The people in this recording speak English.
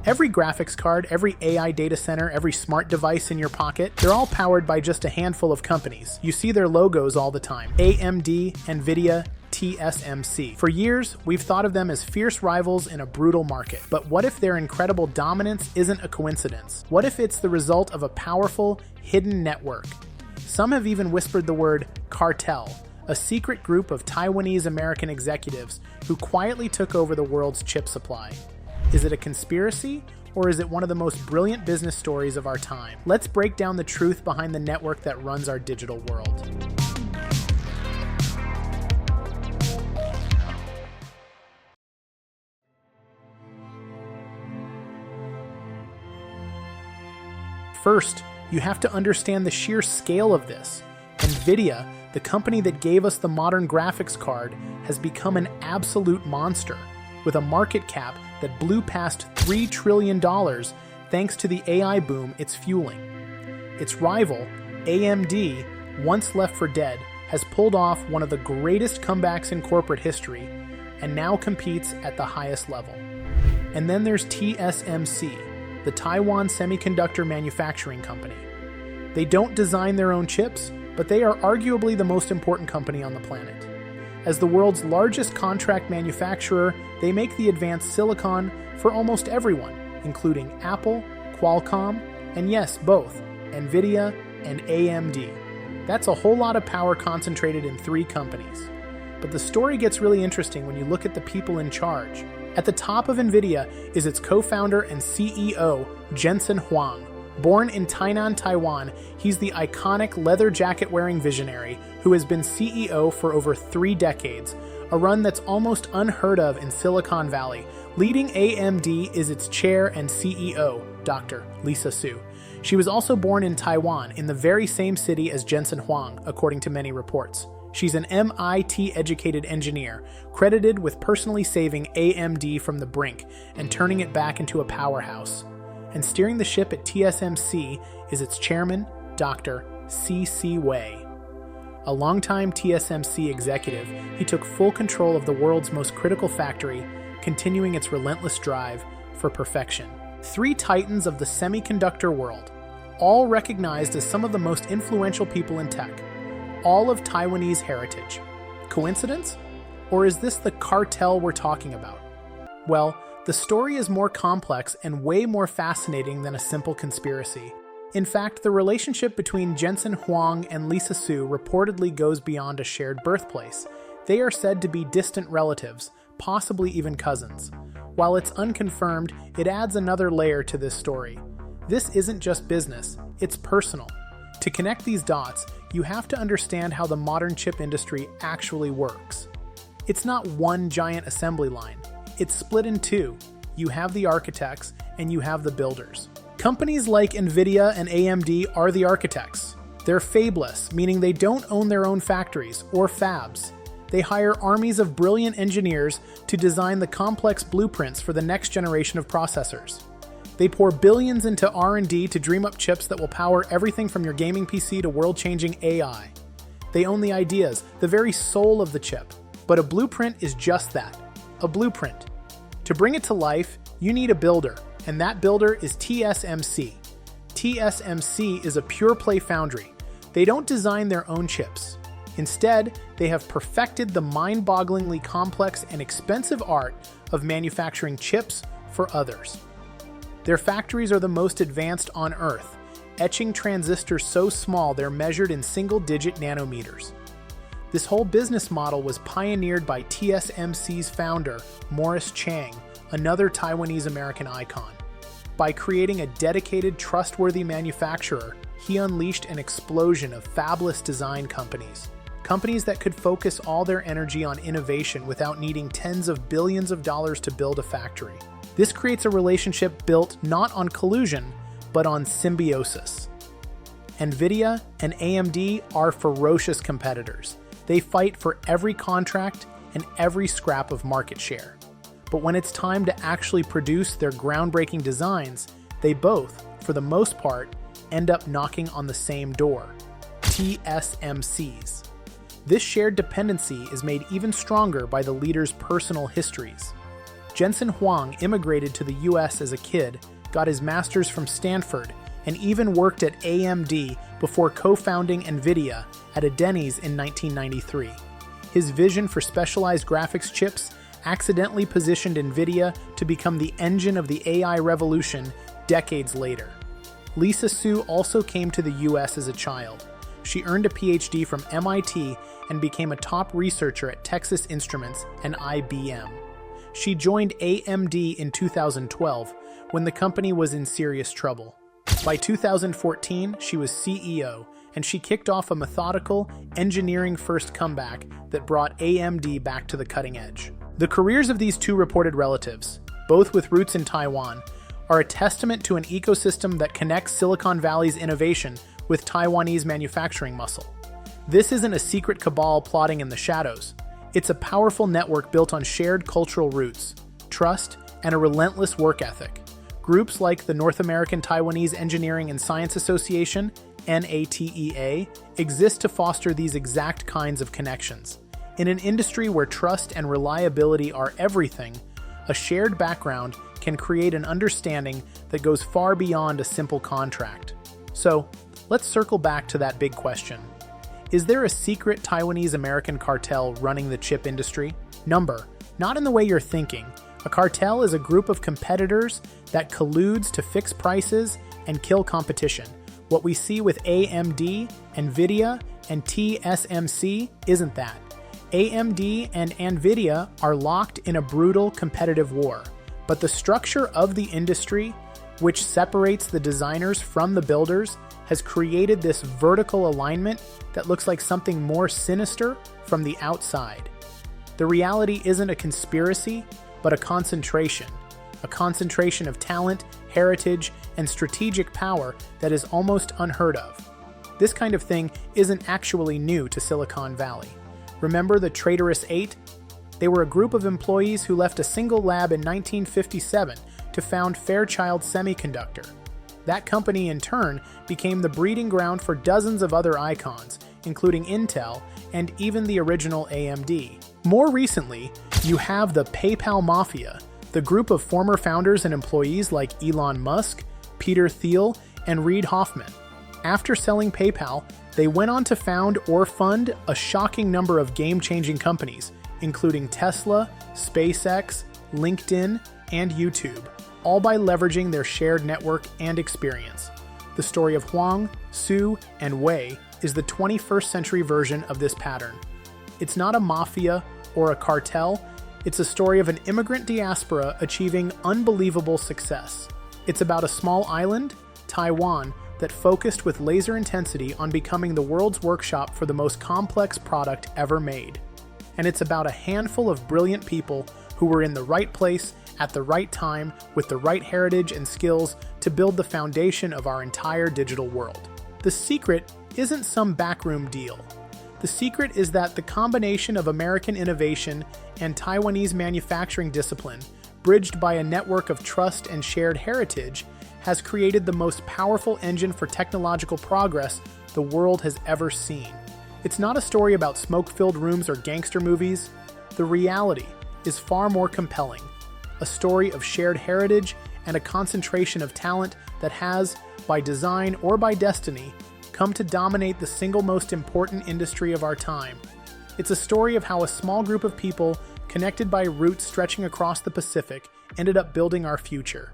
Every graphics card, every AI data center, every smart device in your pocket, they're all powered by just a handful of companies. You see their logos all the time. AMD, NVIDIA, TSMC. For years, we've thought of them as fierce rivals in a brutal market. But what if their incredible dominance isn't a coincidence? What if it's the result of a powerful, hidden network? Some have even whispered the word cartel, a secret group of Taiwanese-American executives who quietly took over the world's chip supply. Is it a conspiracy, or is it one of the most brilliant business stories of our time? Let's break down the truth behind the network that runs our digital world. First, you have to understand the sheer scale of this. NVIDIA, the company that gave us the modern graphics card, has become an absolute monster, with a market cap that blew past $3 trillion thanks to the AI boom it's fueling. Its rival, AMD, once left for dead, has pulled off one of the greatest comebacks in corporate history and now competes at the highest level. And then there's TSMC, the Taiwan semiconductor manufacturing company. They don't design their own chips, but they are arguably the most important company on the planet. As the world's largest contract manufacturer, they make the advanced silicon for almost everyone, including Apple, Qualcomm, and yes, both NVIDIA and AMD. That's a whole lot of power concentrated in 3 companies. But the story gets really interesting when you look at the people in charge. At the top of NVIDIA is its co-founder and CEO, Jensen Huang. Born in Tainan, Taiwan, he's the iconic leather jacket-wearing visionary who has been CEO for over 3 decades, a run that's almost unheard of in Silicon Valley. Leading AMD is its chair and CEO, Dr. Lisa Su. She was also born in Taiwan, in the very same city as Jensen Huang, according to many reports. She's an MIT-educated engineer, credited with personally saving AMD from the brink and turning it back into a powerhouse. And steering the ship at TSMC is its chairman, Dr. C.C. Wei. A longtime TSMC executive, he took full control of the world's most critical factory, continuing its relentless drive for perfection. 3 titans of the semiconductor world, all recognized as some of the most influential people in tech, all of Taiwanese heritage. Coincidence? Or is this the cartel we're talking about? Well, the story is more complex and way more fascinating than a simple conspiracy. In fact, the relationship between Jensen Huang and Lisa Su reportedly goes beyond a shared birthplace. They are said to be distant relatives, possibly even cousins. While it's unconfirmed, it adds another layer to this story. This isn't just business, it's personal. To connect these dots, you have to understand how the modern chip industry actually works. It's not one giant assembly line. It's split in 2. You have the architects and you have the builders. Companies like NVIDIA and AMD are the architects. They're fabless, meaning they don't own their own factories or fabs. They hire armies of brilliant engineers to design the complex blueprints for the next generation of processors. They pour billions into R&D to dream up chips that will power everything from your gaming PC to world-changing AI. They own the ideas, the very soul of the chip. But a blueprint is just that, a blueprint. To bring it to life, you need a builder, and that builder is TSMC. TSMC is a pure-play foundry. They don't design their own chips. Instead, they have perfected the mind-bogglingly complex and expensive art of manufacturing chips for others. Their factories are the most advanced on Earth, etching transistors so small they're measured in single-digit nanometers. This whole business model was pioneered by TSMC's founder, Morris Chang, another Taiwanese-American icon. By creating a dedicated, trustworthy manufacturer, he unleashed an explosion of fabless design companies. Companies that could focus all their energy on innovation without needing tens of billions of dollars to build a factory. This creates a relationship built not on collusion, but on symbiosis. NVIDIA and AMD are ferocious competitors. They fight for every contract and every scrap of market share. But when it's time to actually produce their groundbreaking designs, they both, for the most part, end up knocking on the same door, TSMC's. This shared dependency is made even stronger by the leaders' personal histories. Jensen Huang immigrated to the US as a kid, got his master's from Stanford, and even worked at AMD before co-founding NVIDIA at a Denny's in 1993. His vision for specialized graphics chips accidentally positioned NVIDIA to become the engine of the AI revolution decades later. Lisa Su also came to the US as a child. She earned a PhD from MIT and became a top researcher at Texas Instruments and IBM. She joined AMD in 2012 when the company was in serious trouble. By 2014, she was CEO, and she kicked off a methodical, engineering-first comeback that brought AMD back to the cutting edge. The careers of these two reported relatives, both with roots in Taiwan, are a testament to an ecosystem that connects Silicon Valley's innovation with Taiwanese manufacturing muscle. This isn't a secret cabal plotting in the shadows. It's a powerful network built on shared cultural roots, trust, and a relentless work ethic. Groups like the North American Taiwanese Engineering and Science Association, NATEA, exist to foster these exact kinds of connections. In an industry where trust and reliability are everything, a shared background can create an understanding that goes far beyond a simple contract. So, let's circle back to that big question. Is there a secret Taiwanese-American cartel running the chip industry? Not in the way you're thinking. A cartel is a group of competitors that colludes to fix prices and kill competition. What we see with AMD, NVIDIA, and TSMC isn't that. AMD and NVIDIA are locked in a brutal competitive war, but the structure of the industry, which separates the designers from the builders, has created this vertical alignment that looks like something more sinister from the outside. The reality isn't a conspiracy, but a concentration of talent, heritage, and strategic power that is almost unheard of. This kind of thing isn't actually new to Silicon Valley. Remember the Traitorous Eight? They were a group of employees who left a single lab in 1957 to found Fairchild Semiconductor. That company, in turn, became the breeding ground for dozens of other icons, including Intel and even the original AMD. More recently, you have the PayPal Mafia, the group of former founders and employees like Elon Musk, Peter Thiel, and Reid Hoffman. After selling PayPal, they went on to found or fund a shocking number of game-changing companies, including Tesla, SpaceX, LinkedIn, and YouTube, all by leveraging their shared network and experience. The story of Huang, Su, and Wei is the 21st century version of this pattern. It's not a mafia or a cartel, it's a story of an immigrant diaspora achieving unbelievable success. It's about a small island, Taiwan, that focused with laser intensity on becoming the world's workshop for the most complex product ever made. And it's about a handful of brilliant people who were in the right place at the right time with the right heritage and skills to build the foundation of our entire digital world. The secret isn't some backroom deal. The secret is that the combination of American innovation and Taiwanese manufacturing discipline, bridged by a network of trust and shared heritage, has created the most powerful engine for technological progress the world has ever seen. It's not a story about smoke-filled rooms or gangster movies. The reality is far more compelling. A story of shared heritage and a concentration of talent that has, by design or by destiny, come to dominate the single most important industry of our time. It's a story of how a small group of people, connected by roots stretching across the Pacific, ended up building our future.